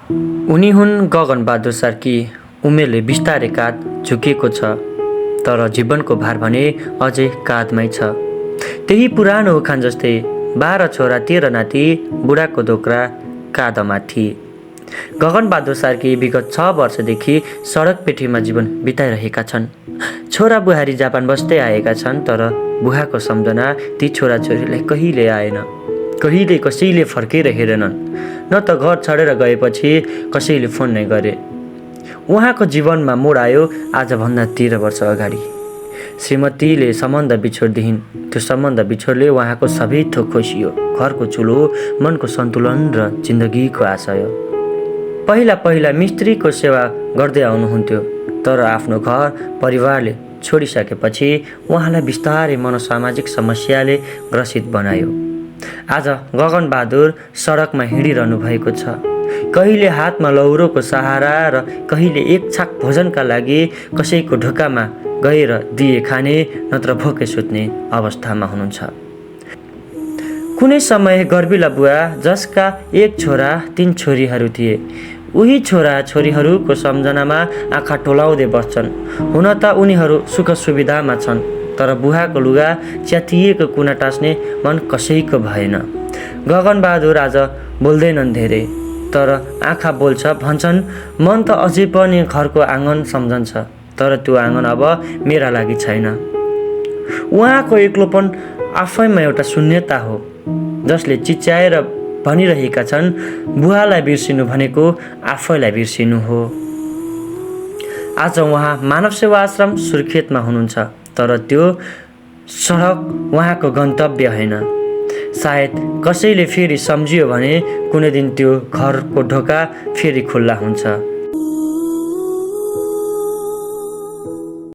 उनी हुन् गगनबहादुर सार्की। उमेरले बिस्तारै काँध झुकेको छ, तर जीवनको भार भने अझै काँधमै छ। त्यही पुरानो उखान जस्तै 12 छोरा 13 नाति, बुढाको धोक्रा काँधमाथि। गगनबहादुर सार्की विगत 6 वर्षदेखि सडक पेटीमा जीवन बिताइरहेका छन्। छोरा बुहारी जापान बस्दै आएका छन्, तर बुहाको सम्झना ती छोराछोरीलाई कहिले आएन। कहिले कसैले फर्केर हेरेनन्, न त घर छाडेर गएपछि कसैले फोन नै गरे। उहाँको जीवनमा मोड आयो आजभन्दा 13 वर्ष अगाडि। श्रीमतीले सम्बन्ध बिछोड्दिन्। त्यो सम्बन्ध बिछोडले उहाँको सबै थोक खोसियो, घरको चुलो, मनको सन्तुलन र जिन्दगीको आशय। पहिला पहिला मिस्त्रीको सेवा गर्दै आउनुहुन्थ्यो, तर आफ्नो घर परिवारले छोडिसकेपछि उहाँलाई बिस्तारै मनोसामाजिक समस्याले ग्रसित बनायो। आज गगनबहादुर सडकमा हिँडिरहनु भएको छ। कहिले हातमा लौरोको सहारा र कहिले एक छाक भोजनका लागि कसैको ढोकामा गएर दिए खाने नत्र भोकै सुत्ने अवस्थामा हुनुहुन्छ। कुनै समय गर्बिला बुवा, जसका एक छोरा 3 छोरीहरू थिए, उही छोरा छोरीहरूको सम्झनामा आँखा टोलाउँदै बस्छन्। हुन त उनीहरू सुख सुविधामा छन्, तर बुहाको लुगा च्यातिएको कुना टाँस्ने मन कसैको भएन। गगनबहादुर आज बोल्दैनन् धेरै, तर आँखा बोल्छ। भन्छन्, मन त अझै पनि घरको आँगन सम्झन्छ, तर त्यो आँगन अब मेरा लागि छैन। उहाँको एक्लोपन आफैमा एउटा शून्यता हो, जसले चिच्याएर भनिरहेका छन्, बुहालाई बिर्सिनु भनेको आफैलाई बिर्सिनु हो। आज उहाँ मानव सेवा आश्रम सुर्खेतमा हुनुहुन्छ, तर त्यो सडक उहाँको गन्तव्य होइन। सायद कसैले फेरि सम्झियो भने कुनै दिन त्यो घरको ढोका फेरि खुल्ला हुन्छ।